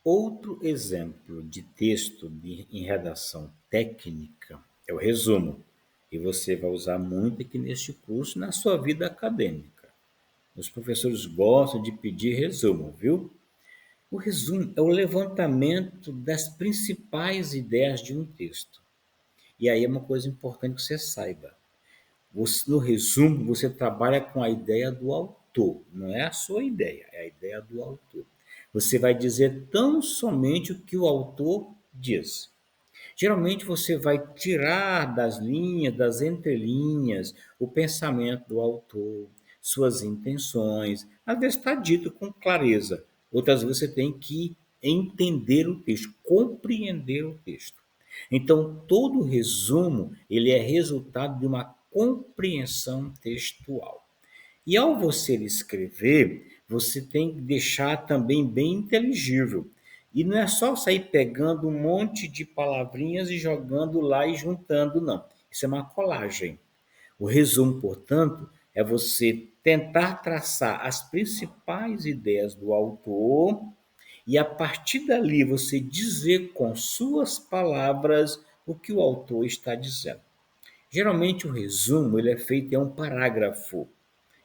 Outro exemplo de texto em redação técnica é o resumo, e você vai usar muito aqui neste curso na sua vida acadêmica. Os professores gostam de pedir resumo, viu? O resumo é o levantamento das principais ideias de um texto. E aí é uma coisa importante que você saiba. No resumo, você trabalha com a ideia do autor, não é a sua ideia, é a ideia do autor. Você vai dizer tão somente o que o autor diz. Geralmente você vai tirar das linhas, das entrelinhas, o pensamento do autor, suas intenções. Às vezes está dito com clareza, outras vezes você tem que entender o texto, compreender o texto. Então, todo resumo ele é resultado de uma compreensão textual. E ao você escrever, você tem que deixar também bem inteligível. E não é só sair pegando um monte de palavrinhas e jogando lá e juntando, não. Isso é uma colagem. O resumo, portanto, é você tentar traçar as principais ideias do autor e a partir dali você dizer com suas palavras o que o autor está dizendo. Geralmente o resumo ele é feito em um parágrafo.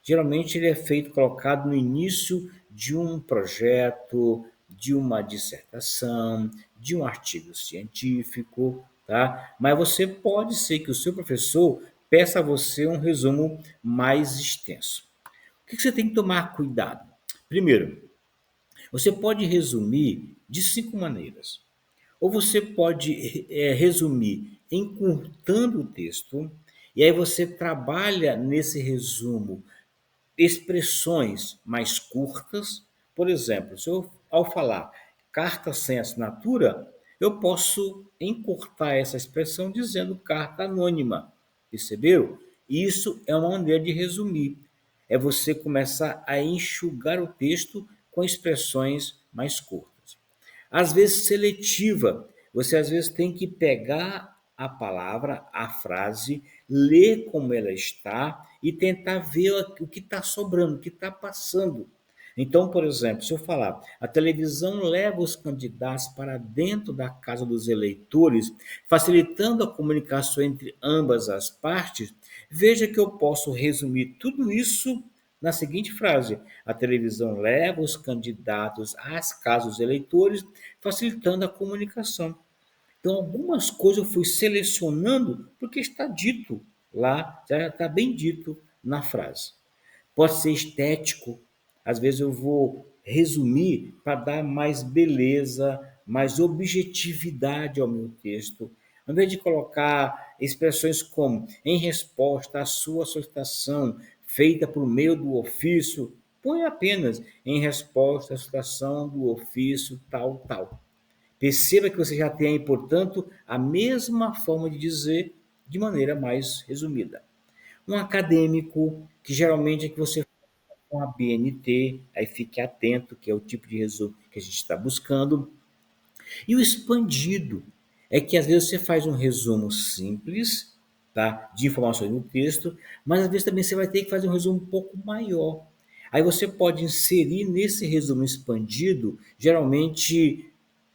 Geralmente ele é feito colocado no início de um projeto, de uma dissertação, de um artigo científico, tá? Mas você pode ser que o seu professor peça a você um resumo mais extenso. O que você tem que tomar cuidado? Primeiro, você pode resumir de 5 maneiras. Ou você pode resumir encurtando o texto, e aí você trabalha nesse resumo expressões mais curtas. Por exemplo, se eu, ao falar carta sem assinatura, eu posso encurtar essa expressão dizendo carta anônima. Perceberam? Isso é uma maneira de resumir. É você começar a enxugar o texto com expressões mais curtas. Às vezes seletiva. Você às vezes tem que pegar a palavra, a frase, ler como ela está e tentar ver o que está sobrando, o que está passando. Então, por exemplo, se eu falar, a televisão leva os candidatos para dentro da casa dos eleitores, facilitando a comunicação entre ambas as partes, veja que eu posso resumir tudo isso na seguinte frase: a televisão leva os candidatos às casas dos eleitores, facilitando a comunicação. Então, algumas coisas eu fui selecionando porque está dito lá, já está bem dito na frase. Pode ser estético, às vezes eu vou resumir para dar mais beleza, mais objetividade ao meu texto. Ao invés de colocar expressões como em resposta à sua solicitação feita por meio do ofício, põe apenas em resposta à solicitação do ofício tal, tal. Perceba que você já tem aí, portanto, a mesma forma de dizer de maneira mais resumida. Um acadêmico, que geralmente é que você faz com a BNT, aí fique atento, que é o tipo de resumo que a gente está buscando. E o expandido é que às vezes você faz um resumo simples, tá, de informações no texto, mas às vezes também você vai ter que fazer um resumo um pouco maior. Aí você pode inserir nesse resumo expandido, geralmente,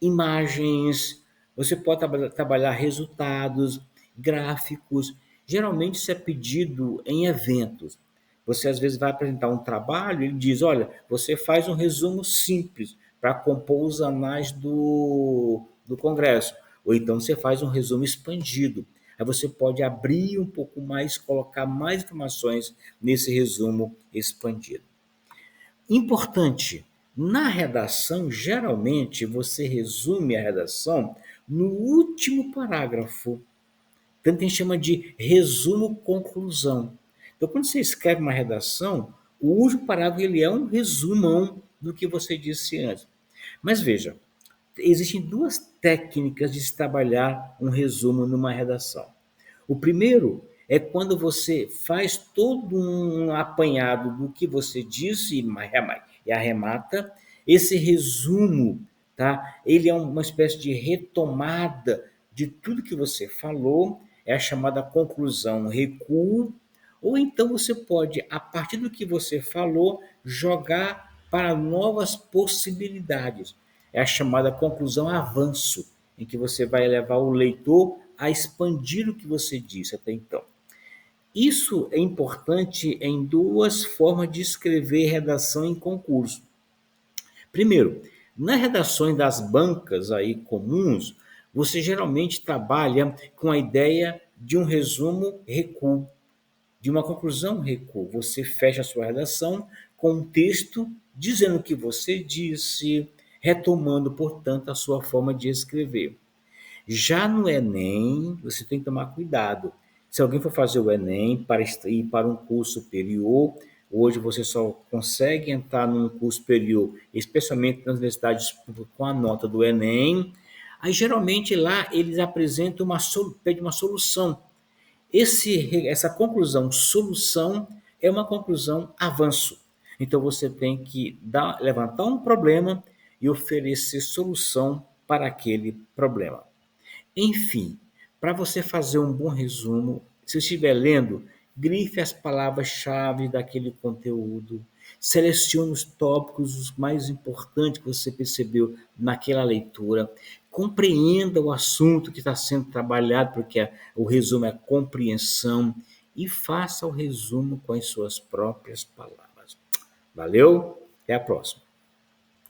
imagens, você pode trabalhar resultados, gráficos. Geralmente isso é pedido em eventos. Você às vezes vai apresentar um trabalho e ele diz: olha, você faz um resumo simples para compor os anais do Congresso. Ou então você faz um resumo expandido. Aí você pode abrir um pouco mais, colocar mais informações nesse resumo expandido. Importante, na redação, geralmente você resume a redação no último parágrafo. Tanto que a gente chama de resumo-conclusão. Então, quando você escreve uma redação, o último parágrafo ele é um resumão do que você disse antes. Mas veja, existem duas técnicas de se trabalhar um resumo numa redação. O primeiro é quando você faz todo um apanhado do que você disse e arremata. Esse resumo, tá? Ele é uma espécie de retomada de tudo que você falou, é a chamada conclusão, recuo, ou então você pode, a partir do que você falou, jogar para novas possibilidades. é a chamada conclusão avanço, em que você vai levar o leitor a expandir o que você disse até então. Isso é importante em duas formas de escrever redação em concurso. Primeiro, nas redações das bancas aí comuns, você geralmente trabalha com a ideia de um resumo recuo, de uma conclusão recuo. Você fecha a sua redação com um texto dizendo o que você disse, retomando, portanto, a sua forma de escrever. Já no Enem, você tem que tomar cuidado. Se alguém for fazer o Enem para ir para um curso superior, hoje você só consegue entrar num curso superior, especialmente nas universidades públicas, com a nota do Enem. Aí geralmente lá eles apresentam pedem uma solução. Essa conclusão solução é uma conclusão avanço. Então você tem que levantar um problema e oferecer solução para aquele problema. Enfim, para você fazer um bom resumo, se estiver lendo, grife as palavras-chave daquele conteúdo, selecione os tópicos os mais importantes que você percebeu naquela leitura, compreenda o assunto que está sendo trabalhado, porque o resumo é a compreensão, e faça o resumo com as suas próprias palavras. Valeu? Até a próxima.